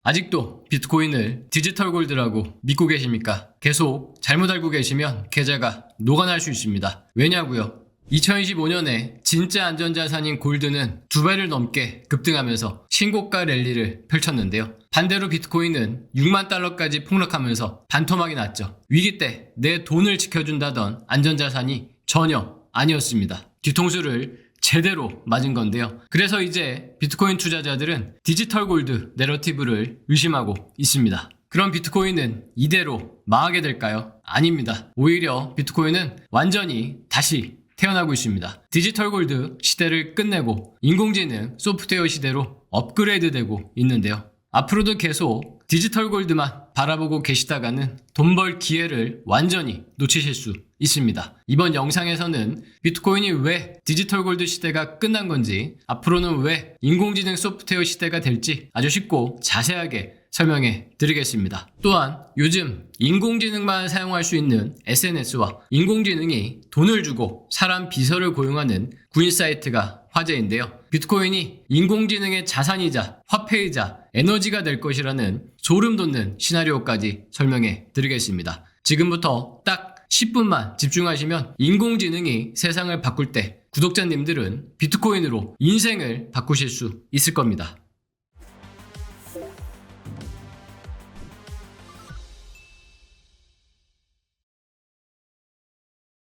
아직도 비트코인을 디지털 골드라고 믿고 계십니까? 계속 잘못 알고 계시면 계좌가 녹아날 수 있습니다. 왜냐고요? 2025년에 진짜 안전자산인 골드는 2배를 넘게 급등하면서 신고가 랠리를 펼쳤는데요. 반대로 비트코인은 6만 달러까지 폭락하면서 반토막이 났죠. 위기 때 내 돈을 지켜준다던 안전자산이 전혀 아니었습니다. 뒤통수를 제대로 맞은 건데요. 그래서 이제 비트코인 투자자들은 디지털 골드 내러티브를 의심하고 있습니다. 그럼 비트코인은 이대로 망하게 될까요? 아닙니다. 오히려 비트코인은 완전히 다시 태어나고 있습니다. 디지털 골드 시대를 끝내고 인공지능 소프트웨어 시대로 업그레이드되고 있는데요. 앞으로도 계속 디지털 골드만 바라보고 계시다가는 돈 벌 기회를 완전히 놓치실 수 있습니다. 이번 영상에서는 비트코인이 왜 디지털 골드 시대가 끝난 건지, 앞으로는 왜 인공지능 소프트웨어 시대가 될지 아주 쉽고 자세하게 설명해 드리겠습니다. 또한 요즘 인공지능만 사용할 수 있는 SNS와 인공지능이 돈을 주고 사람 비서를 고용하는 구인 사이트가 화제인데요. 비트코인이 인공지능의 자산이자 화폐이자 에너지가 될 것이라는 소름 돋는 시나리오까지 설명해 드리겠습니다. 지금부터 딱 10분만 집중하시면 인공지능이 세상을 바꿀 때 구독자님들은 비트코인으로 인생을 바꾸실 수 있을 겁니다.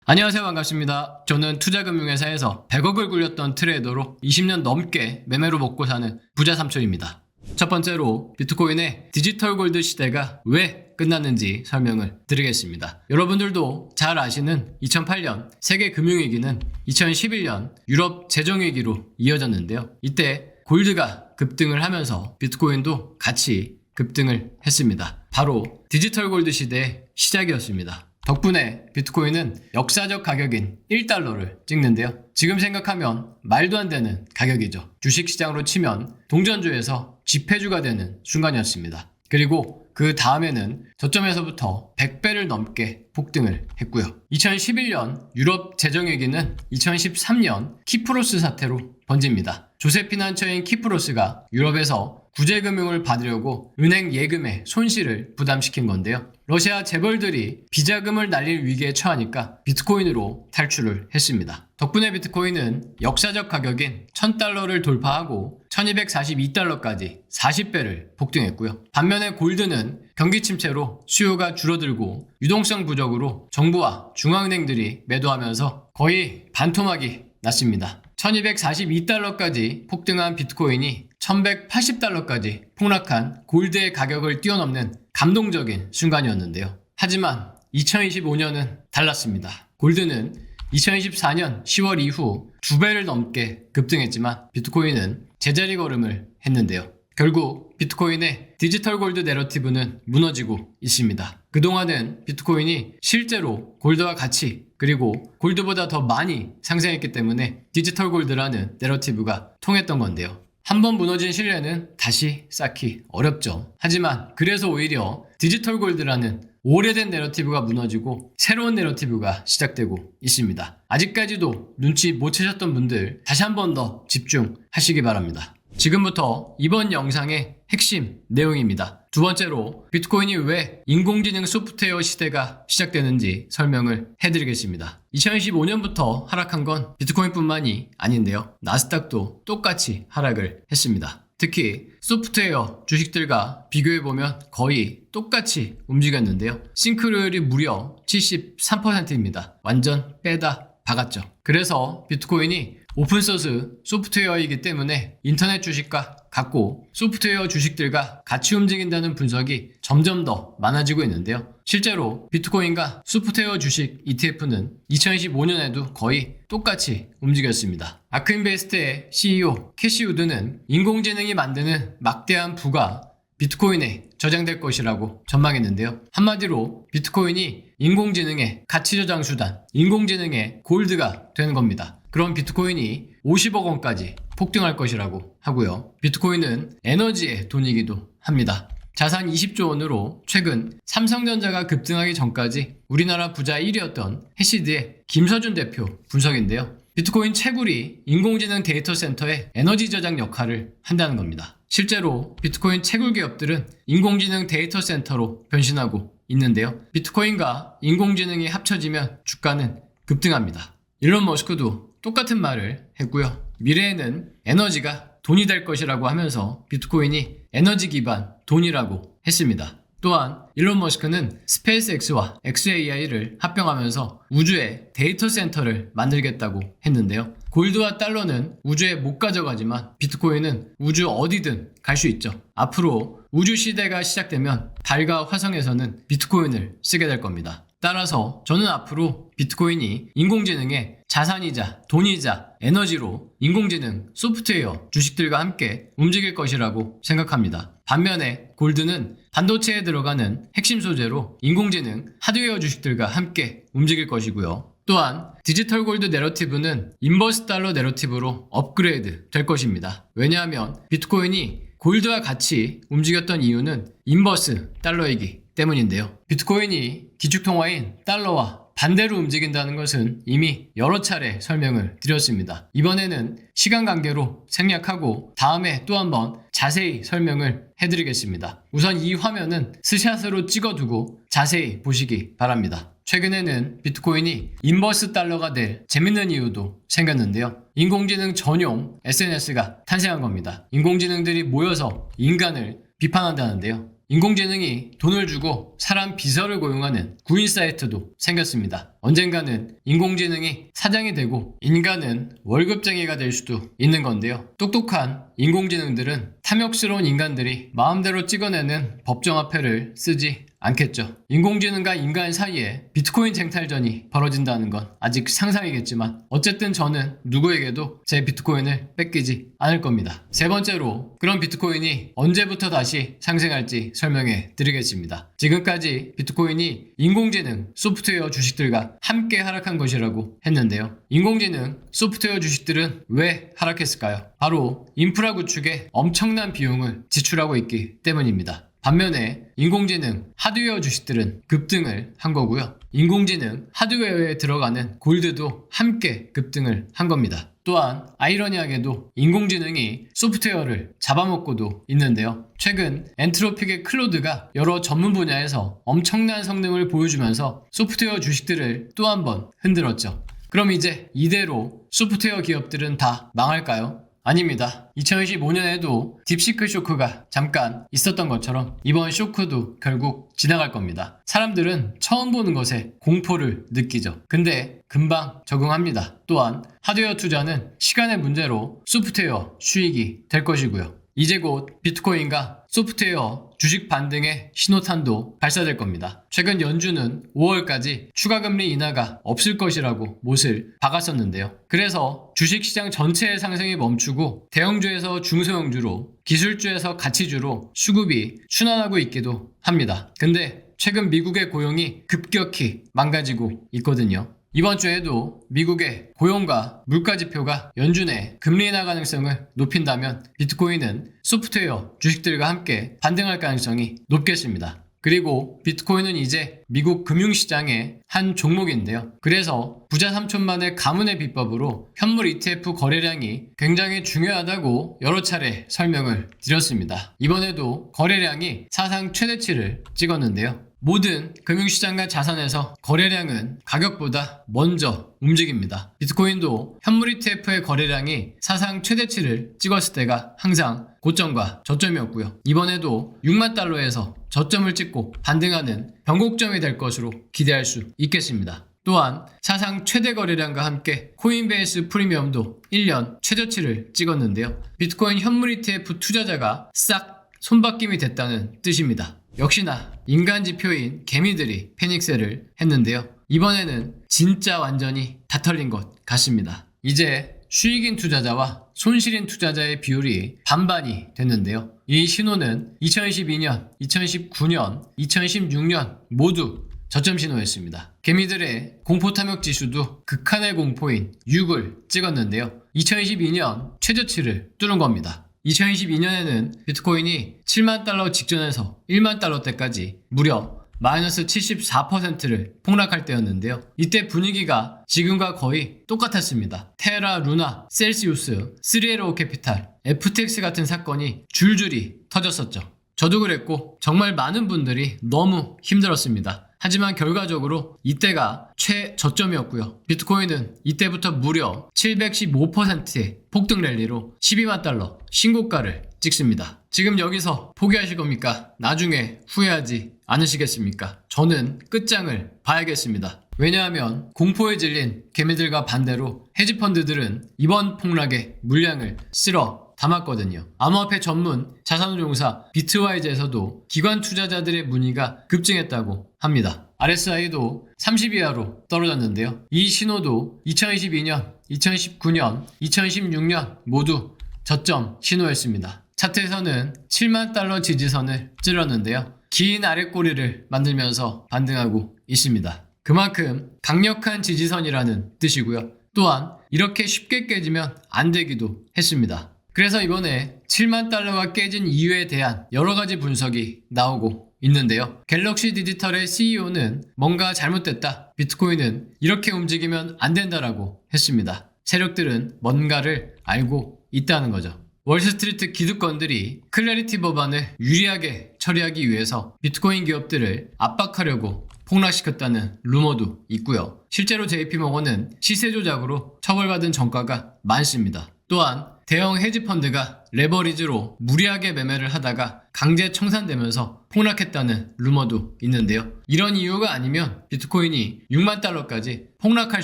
안녕하세요, 반갑습니다. 저는 투자금융회사에서 100억을 굴렸던 트레이더로 20년 넘게 매매로 먹고 사는 부자 삼촌입니다. 첫 번째로 비트코인의 디지털 골드 시대가 왜 끝났는지 설명을 드리겠습니다. 여러분들도 잘 아시는 2008년 세계 금융위기는 2011년 유럽 재정위기로 이어졌는데요. 이때 골드가 급등을 하면서 비트코인도 같이 급등을 했습니다. 바로 디지털 골드 시대의 시작이었습니다. 덕분에 비트코인은 역사적 가격인 1달러를 찍는데요. 지금 생각하면 말도 안 되는 가격이죠. 주식시장으로 치면 동전주에서 지폐주가 되는 순간이었습니다. 그리고 그 다음에는 저점에서부터 100배를 넘게 폭등을 했고요. 2011년 유럽 재정위기는 2013년 키프로스 사태로 번집니다. 조세 피난처인 키프로스가 유럽에서 구제금융을 받으려고 은행 예금의 손실을 부담시킨 건데요. 러시아 재벌들이 비자금을 날릴 위기에 처하니까 비트코인으로 탈출을 했습니다. 덕분에 비트코인은 역사적 가격인 1000달러를 돌파하고 1242달러까지 40배를 폭등했고요. 반면에 골드는 경기 침체로 수요가 줄어들고 유동성 부족으로 정부와 중앙은행들이 매도하면서 거의 반토막이 났습니다. 1242달러까지 폭등한 비트코인이 1180달러까지 폭락한 골드의 가격을 뛰어넘는 감동적인 순간이었는데요. 하지만 2025년은 달랐습니다. 골드는 2024년 10월 이후 2배를 넘게 급등했지만 비트코인은 제자리 걸음을 했는데요. 결국 비트코인의 디지털 골드 내러티브는 무너지고 있습니다. 그동안은 비트코인이 실제로 골드와 같이 그리고 골드보다 더 많이 상승했기 때문에 디지털 골드라는 내러티브가 통했던 건데요. 한번 무너진 신뢰는 다시 쌓기 어렵죠. 하지만 그래서 오히려 디지털 골드라는 오래된 내러티브가 무너지고 새로운 내러티브가 시작되고 있습니다. 아직까지도 눈치 못 채셨던 분들 다시 한 번 더 집중하시기 바랍니다. 지금부터 이번 영상의 핵심 내용입니다. 두 번째로 비트코인이 왜 인공지능 소프트웨어 시대가 시작되는지 설명을 해드리겠습니다. 2025년부터 하락한 건 비트코인뿐만이 아닌데요. 나스닥도 똑같이 하락을 했습니다. 특히 소프트웨어 주식들과 비교해보면 거의 똑같이 움직였는데요. 싱크로율이 무려 73%입니다. 완전 빼다 박았죠. 그래서 비트코인이 오픈소스 소프트웨어이기 때문에 인터넷 주식과 같고 소프트웨어 주식들과 같이 움직인다는 분석이 점점 더 많아지고 있는데요. 실제로 비트코인과 소프트웨어 주식 ETF는 2025년에도 거의 똑같이 움직였습니다. 아크인베스트의 CEO 캐시 우드는 인공지능이 만드는 막대한 부가 비트코인에 저장될 것이라고 전망했는데요. 한마디로 비트코인이 인공지능의 가치 저장 수단, 인공지능의 골드가 되는 겁니다. 그럼 비트코인이 50억 원까지 폭등할 것이라고 하고요. 비트코인은 에너지의 돈이기도 합니다. 자산 20조 원으로 최근 삼성전자가 급등하기 전까지 우리나라 부자 1위였던 해시드의 김서준 대표 분석인데요. 비트코인 채굴이 인공지능 데이터 센터의 에너지 저장 역할을 한다는 겁니다. 실제로 비트코인 채굴 기업들은 인공지능 데이터 센터로 변신하고 있는데요. 비트코인과 인공지능이 합쳐지면 주가는 급등합니다. 일론 머스크도 똑같은 말을 했고요. 미래에는 에너지가 돈이 될 것이라고 하면서 비트코인이 에너지 기반 돈이라고 했습니다. 또한 일론 머스크는 스페이스X와 XAI를 합병하면서 우주에 데이터 센터를 만들겠다고 했는데요. 골드와 달러는 우주에 못 가져가지만 비트코인은 우주 어디든 갈 수 있죠. 앞으로 우주 시대가 시작되면 달과 화성에서는 비트코인을 쓰게 될 겁니다. 따라서 저는 앞으로 비트코인이 인공지능의 자산이자 돈이자 에너지로 인공지능, 소프트웨어, 주식들과 함께 움직일 것이라고 생각합니다. 반면에 골드는 반도체에 들어가는 핵심 소재로 인공지능, 하드웨어 주식들과 함께 움직일 것이고요. 또한 디지털 골드 내러티브는 인버스 달러 내러티브로 업그레이드 될 것입니다. 왜냐하면 비트코인이 골드와 같이 움직였던 이유는 인버스 달러이기 때문인데요. 비트코인이 기축통화인 달러와 반대로 움직인다는 것은 이미 여러 차례 설명을 드렸습니다. 이번에는 시간 관계로 생략하고 다음에 또 한번 자세히 설명을 해드리겠습니다. 우선 이 화면은 스샷으로 찍어두고 자세히 보시기 바랍니다. 최근에는 비트코인이 인버스 달러가 될 재밌는 이유도 생겼는데요. 인공지능 전용 SNS가 탄생한 겁니다. 인공지능들이 모여서 인간을 비판한다는데요. 인공지능이 돈을 주고 사람 비서를 고용하는 구인 사이트도 생겼습니다. 언젠가는 인공지능이 사장이 되고 인간은 월급쟁이가 될 수도 있는 건데요. 똑똑한 인공지능들은 탐욕스러운 인간들이 마음대로 찍어내는 법정화폐를 쓰지 않겠죠. 인공지능과 인간 사이에 비트코인 쟁탈전이 벌어진다는 건 아직 상상이겠지만 어쨌든 저는 누구에게도 제 비트코인을 뺏기지 않을 겁니다. 세 번째로 그런 비트코인이 언제부터 다시 상승할지 설명해 드리겠습니다. 지금까지 비트코인이 인공지능, 소프트웨어 주식들과 함께 하락한 것이라고 했는데요. 인공지능, 소프트웨어 주식들은 왜 하락했을까요? 바로 인프라 구축에 엄청난 비용을 지출하고 있기 때문입니다. 반면에 인공지능, 하드웨어 주식들은 급등을 한 거고요. 인공지능, 하드웨어에 들어가는 골드도 함께 급등을 한 겁니다. 또한 아이러니하게도 인공지능이 소프트웨어를 잡아먹고도 있는데요. 최근 엔트로픽의 클로드가 여러 전문 분야에서 엄청난 성능을 보여주면서 소프트웨어 주식들을 또 한 번 흔들었죠. 그럼 이제 이대로 소프트웨어 기업들은 다 망할까요? 아닙니다. 2025년에도 딥시크 쇼크가 잠깐 있었던 것처럼 이번 쇼크도 결국 지나갈 겁니다. 사람들은 처음 보는 것에 공포를 느끼죠. 근데 금방 적응합니다. 또한 하드웨어 투자는 시간의 문제로 소프트웨어 수익이 될 것이고요. 이제 곧 비트코인과 소프트웨어 주식 반등의 신호탄도 발사될 겁니다. 최근 연준은 5월까지 추가금리 인하가 없을 것이라고 못을 박았었는데요. 그래서 주식시장 전체의 상승이 멈추고 대형주에서 중소형주로, 기술주에서 가치주로 수급이 순환하고 있기도 합니다. 근데 최근 미국의 고용이 급격히 망가지고 있거든요. 이번 주에도 미국의 고용과 물가지표가 연준의 금리 인하 가능성을 높인다면 비트코인은 소프트웨어 주식들과 함께 반등할 가능성이 높겠습니다. 그리고 비트코인은 이제 미국 금융시장의 한 종목인데요. 그래서 부자 삼촌만의 가문의 비법으로 현물 ETF 거래량이 굉장히 중요하다고 여러 차례 설명을 드렸습니다. 이번에도 거래량이 사상 최대치를 찍었는데요. 모든 금융시장과 자산에서 거래량은 가격보다 먼저 움직입니다. 비트코인도 현물 ETF의 거래량이 사상 최대치를 찍었을 때가 항상 고점과 저점이었고요. 이번에도 6만 달러에서 저점을 찍고 반등하는 변곡점이 될 것으로 기대할 수 있겠습니다. 또한 사상 최대 거래량과 함께 코인베이스 프리미엄도 1년 최저치를 찍었는데요. 비트코인 현물 ETF 투자자가 싹 손바뀜이 됐다는 뜻입니다. 역시나 인간 지표인 개미들이 패닉셀을 했는데요. 이번에는 진짜 완전히 다 털린 것 같습니다. 이제 수익인 투자자와 손실인 투자자의 비율이 반반이 됐는데요. 이 신호는 2012년, 2019년, 2016년 모두 저점 신호였습니다. 개미들의 공포 탐욕 지수도 극한의 공포인 6을 찍었는데요. 2022년 최저치를 뚫은 겁니다. 2022년에는 비트코인이 7만 달러 직전에서 1만 달러대까지 무려 마이너스 74%를 폭락할 때였는데요. 이때 분위기가 지금과 거의 똑같았습니다. 테라, 루나, 셀시우스, 3LO 캐피탈, FTX 같은 사건이 줄줄이 터졌었죠. 저도 그랬고 정말 많은 분들이 너무 힘들었습니다. 하지만 결과적으로 이때가 최저점이었고요. 비트코인은 이때부터 무려 715%의 폭등 랠리로 12만 달러 신고가를 찍습니다. 지금 여기서 포기하실 겁니까? 나중에 후회하지 않으시겠습니까? 저는 끝장을 봐야겠습니다. 왜냐하면 공포에 질린 개미들과 반대로 헤지펀드들은 이번 폭락에 물량을 쓸어 담았거든요. 암호화폐 전문 자산운용사 비트와이즈에서도 기관 투자자들의 문의가 급증했다고 합니다. RSI도 30 이하로 떨어졌는데요. 이 신호도 2022년, 2019년, 2016년 모두 저점 신호였습니다. 차트에서는 7만 달러 지지선을 찔렀는데요. 긴 아랫꼬리를 만들면서 반등하고 있습니다. 그만큼 강력한 지지선이라는 뜻이고요. 또한 이렇게 쉽게 깨지면 안 되기도 했습니다. 그래서 이번에 7만 달러가 깨진 이유에 대한 여러 가지 분석이 나오고 있는데요. 갤럭시 디지털의 CEO는 뭔가 잘못됐다. 비트코인은 이렇게 움직이면 안 된다라고 했습니다. 세력들은 뭔가를 알고 있다는 거죠. 월스트리트 기득권들이 클래리티 법안을 유리하게 처리하기 위해서 비트코인 기업들을 압박하려고 폭락시켰다는 루머도 있고요. 실제로 JP모건은 시세 조작으로 처벌받은 전과가 많습니다. 또한 대형 헤지펀드가 레버리지로 무리하게 매매를 하다가 강제 청산되면서 폭락했다는 루머도 있는데요. 이런 이유가 아니면 비트코인이 6만 달러까지 폭락할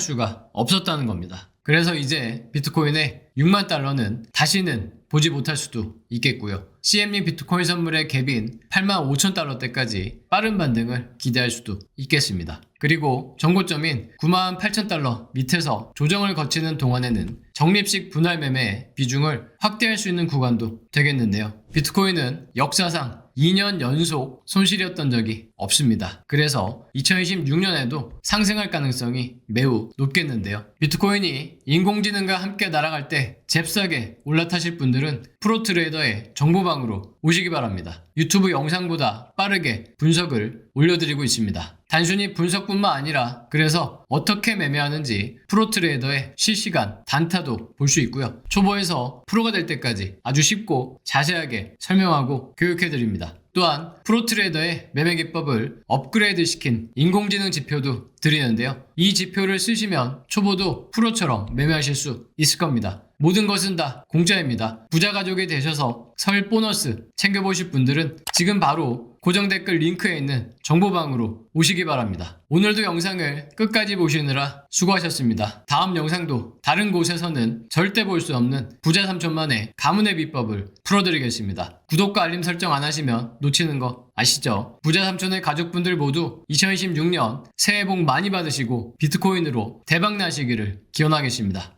수가 없었다는 겁니다. 그래서 이제 비트코인의 6만 달러는 다시는 보지 못할 수도 있겠고요. CME 비트코인 선물의 갭인 8만 5천 달러대까지 빠른 반등을 기대할 수도 있겠습니다. 그리고 정고점인 9만 8천 달러 밑에서 조정을 거치는 동안에는 적립식 분할 매매의 비중을 확대할 수 있는 구간도 되겠는데요. 비트코인은 역사상 2년 연속 손실이었던 적이 없습니다. 그래서 2026년에도 상승할 가능성이 매우 높겠는데요. 비트코인이 인공지능과 함께 날아갈 때 잽싸게 올라타실 분들은 프로트레이더의 정보방으로 오시기 바랍니다. 유튜브 영상보다 빠르게 분석을 올려드리고 있습니다. 단순히 분석뿐만 아니라 그래서 어떻게 매매하는지 프로트레이더의 실시간 단타도 볼 수 있고요. 초보에서 프로가 될 때까지 아주 쉽고 자세하게 설명하고 교육해드립니다. 또한 프로트레이더의 매매 기법을 업그레이드 시킨 인공지능 지표도 드리는데요. 이 지표를 쓰시면 초보도 프로처럼 매매하실 수 있을 겁니다. 모든 것은 다 공짜입니다. 부자 가족이 되셔서 설 보너스 챙겨보실 분들은 지금 바로 고정 댓글 링크에 있는 정보방으로 오시기 바랍니다. 오늘도 영상을 끝까지 보시느라 수고하셨습니다. 다음 영상도 다른 곳에서는 절대 볼 수 없는 부자 삼촌만의 가문의 비법을 풀어드리겠습니다. 구독과 알림 설정 안 하시면 놓치는 거 아시죠? 부자 삼촌의 가족분들 모두 2026년 새해 복 많이 받으시고 비트코인으로 대박 나시기를 기원하겠습니다.